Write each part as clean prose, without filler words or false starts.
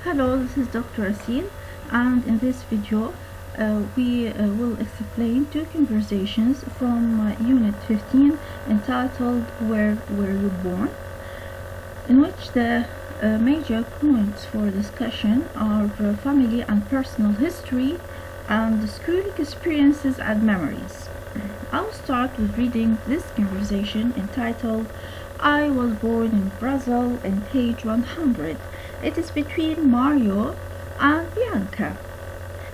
Hello, this is Dr. Asil, and in this video we will explain two conversations from Unit 15 entitled Where Were You Born?, in which the major points for discussion are family and personal history and school experiences and memories. I'll start with reading this conversation entitled I was born in Brazil in page 100. It is between Mario and Bianca.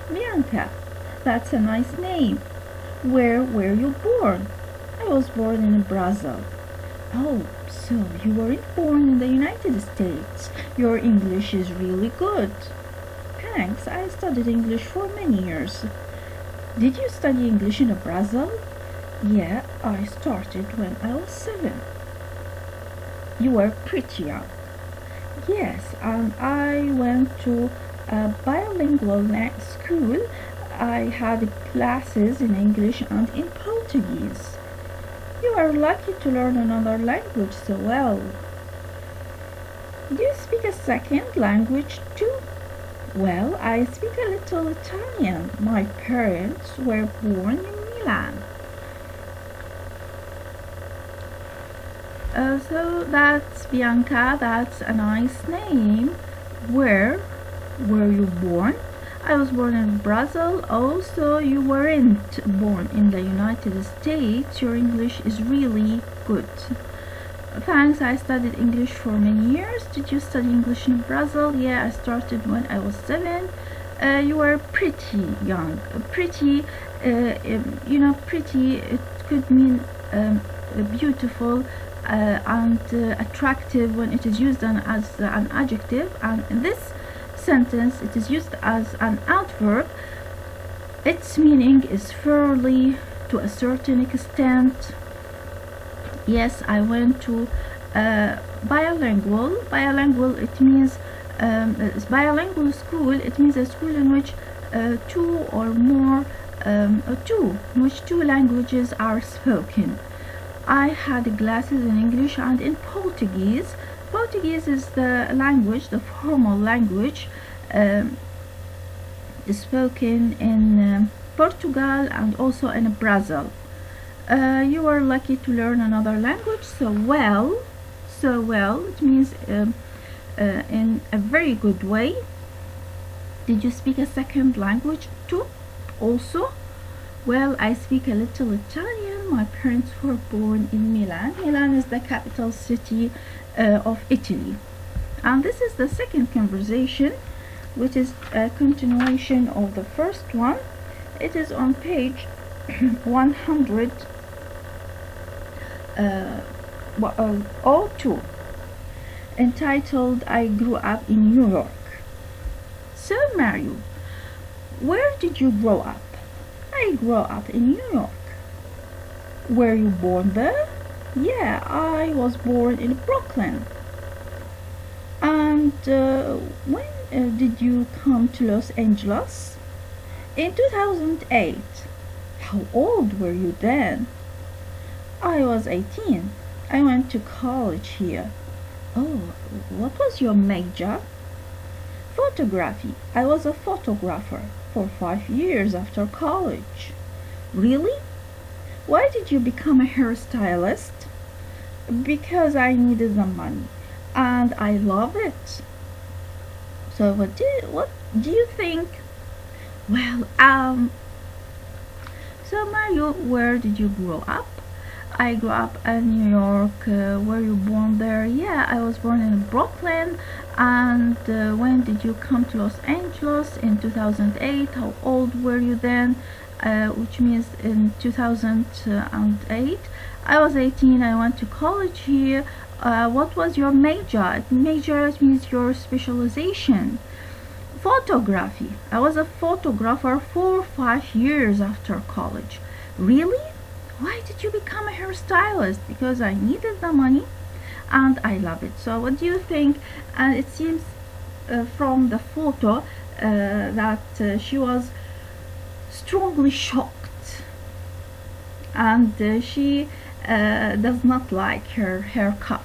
Bianca, that's a nice name. Where were you born? I was born in Brazil. Oh, so you weren't born in the United States. Your English is really good. Thanks, I studied English for many years. Did you study English in Brazil? Yeah, I started when I was 7. You were pretty young. Yes, and I went to a bilingual school. I had classes in English and in Portuguese. You are lucky to learn another language so well. Do you speak a second language too? Well, I speak a little Italian. My parents were born in Milan. So that's Bianca, that's a nice name. Where were you born? I was born in Brazil. Also, you weren't born in the United States. Your English is really good. Thanks, I studied English for many years. Did you study English in Brazil? Yeah, I started when I was 7. You were pretty young. Pretty, pretty, it could mean beautiful and attractive when it is used as an adjective, and in this sentence it is used as an adverb. Its meaning is fairly, to a certain extent. Yes, I went to bilingual. Bilingual, it means bilingual school. It means a school in which two languages are spoken. I had classes in English and in Portuguese. Portuguese is the language, the formal language spoken in Portugal and also in Brazil. You were lucky to learn another language so well. It means in a very good way. Did you speak a second language too? Also, well, I speak a little Italian. My parents were born in Milan. Milan is the capital city of Italy. And this is the second conversation, which is a continuation of the first one. It is on page 102, entitled I Grew Up in New York. So, Mario, where did you grow up? I grew up in New York. Were you born there? Yeah, I was born in Brooklyn. And when did you come to Los Angeles? In 2008. How old were you then? I was 18. I went to college here. Oh, what was your major? Photography. I was a photographer for 5 years after college. Really? Why did you become a hairstylist? Because I needed the money and I love it. So what do you think? Well, so Mario, where did you grow up? I grew up in New York. Were you born there? Yeah, I was born in Brooklyn. And when did you come to Los Angeles? In 2008. How old were you then? Which means in 2008. I was 18. I went to college here. What was your major? Major means your specialization. Photography. I was a photographer for 5 years after college. Really? Why did you become a hairstylist? Because I needed the money and I love it. So what do you think? And it seems from the photo that she was strongly shocked, and she does not like her haircut.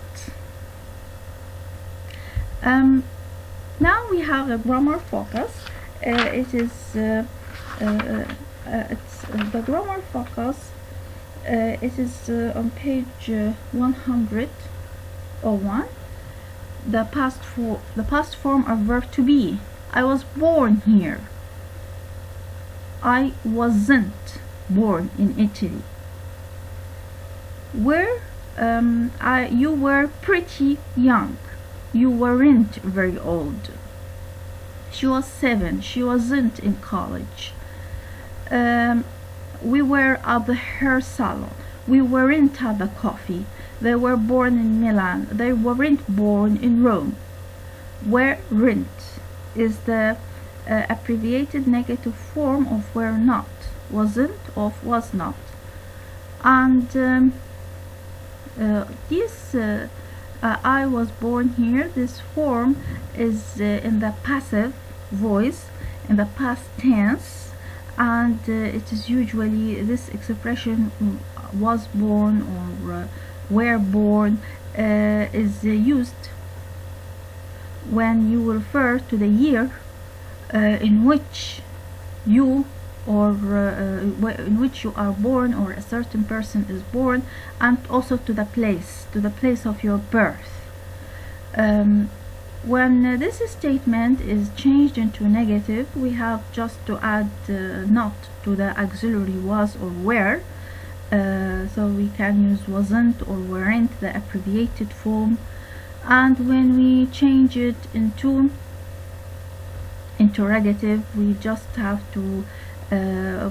Now we have a grammar focus. It's the grammar focus. It is on page 101. The past form of verb to be. I was born here. I wasn't born in Italy. You were pretty young. You weren't very old. She was 7. She wasn't in college. We were at the hair salon. We weren't at the coffee. They were born in Milan. They weren't born in Rome. Weren't is the abbreviated negative form of were not. Wasn't of was not. And I was born here, this form is in the passive voice, in the past tense, and it is usually this expression was born or were born is used when you refer to the year in which you in which you are born, or a certain person is born, and also to the place of your birth. When this statement is changed into negative, we have just to add not to the auxiliary was or were, so we can use wasn't or weren't, the abbreviated form. And when we change it into interrogative, we just have to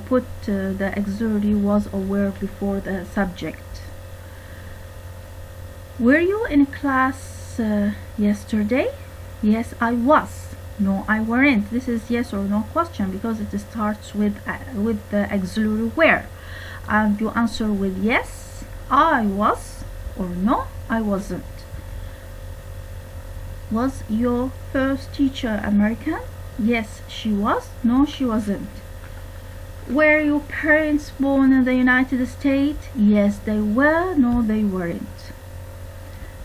put the auxiliary was or were before the subject. Were you in class yesterday? Yes, I was. No, I weren't. This is yes or no question because it starts with the auxiliary were, and you answer with yes, I was, or no, I wasn't. Was your first teacher American? Yes, she was. No, she wasn't. Were your parents born in the United States? Yes, they were. No, they weren't.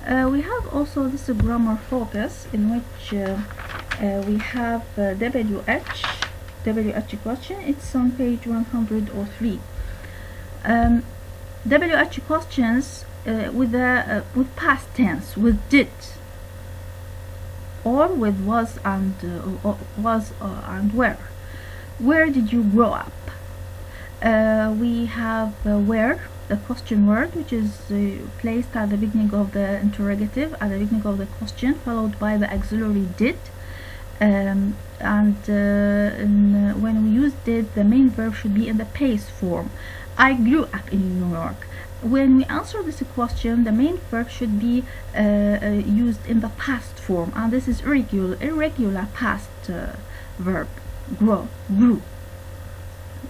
We have also this grammar focus in which we have WH question. It's on page 103. WH questions with past tense, with did, or with was and where. Where did you grow up? We have where, the question word, which is placed at the beginning of the interrogative, at the beginning of the question, followed by the auxiliary did. When we use did, the main verb should be in the past form. I grew up in New York. When we answer this question, the main verb should be used in the past form, and this is irregular past verb. Grew.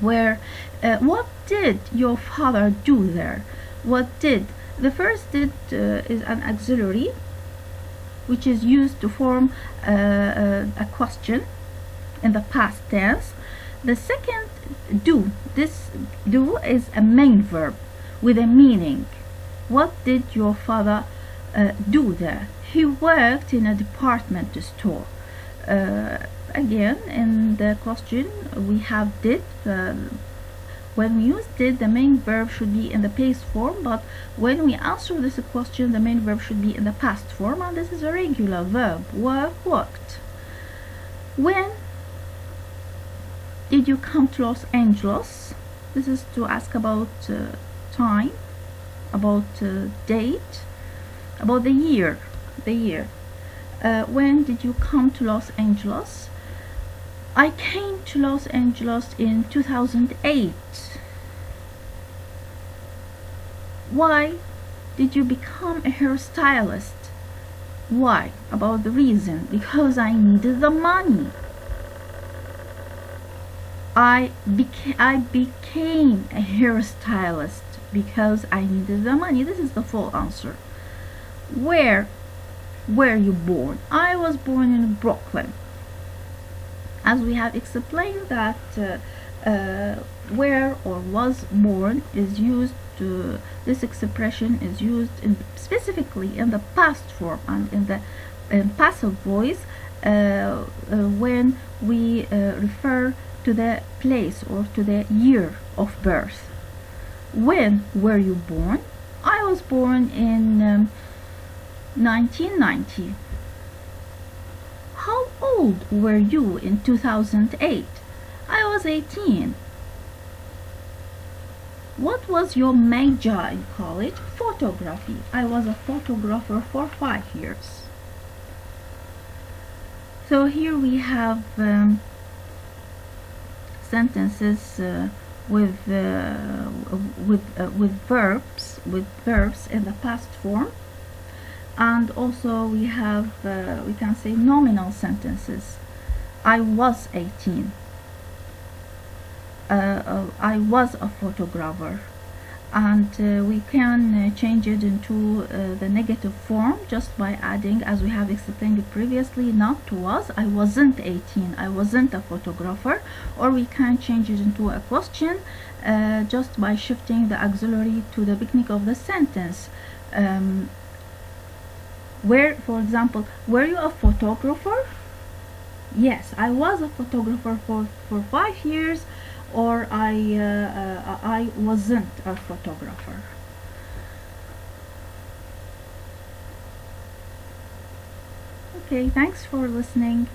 Where what did your father do there? What did? The first did is an auxiliary which is used to form a question in the past tense. The second do, this do is a main verb with a meaning. What did your father do there? He worked in a department store. Again, in the question we have did. When we use did, the main verb should be in the past form, but when we answer this question, the main verb should be in the past form, and this is a regular verb. Worked. When did you come to Los Angeles? This is to ask about time, about date, about the year. When did you come to Los Angeles? I came to Los Angeles in 2008. Why did you become a hairstylist? Why? About the reason. Because I needed the money. I became a hairstylist because I needed the money. This is the full answer. Where were you born? I was born in Brooklyn. As we have explained that where or was born is used to, this expression is used specifically in the past form and in the passive voice, when we refer to the place or to the year of birth. When were you born? I was born in 1990. How old were you in 2008? I was 18. What was your major in college? Photography. I was a photographer for 5 years. So here we have sentences with verbs in the past form, and also we have we can say nominal sentences. I was 18. I was a photographer, and we can change it into the negative form just by adding, as we have explained previously, not to was. I wasn't 18. I wasn't a photographer. Or we can change it into a question just by shifting the auxiliary to the beginning of the sentence. Where, for example, were you a photographer? Yes, I was a photographer for 5 years. Or I wasn't a photographer. Okay, thanks for listening.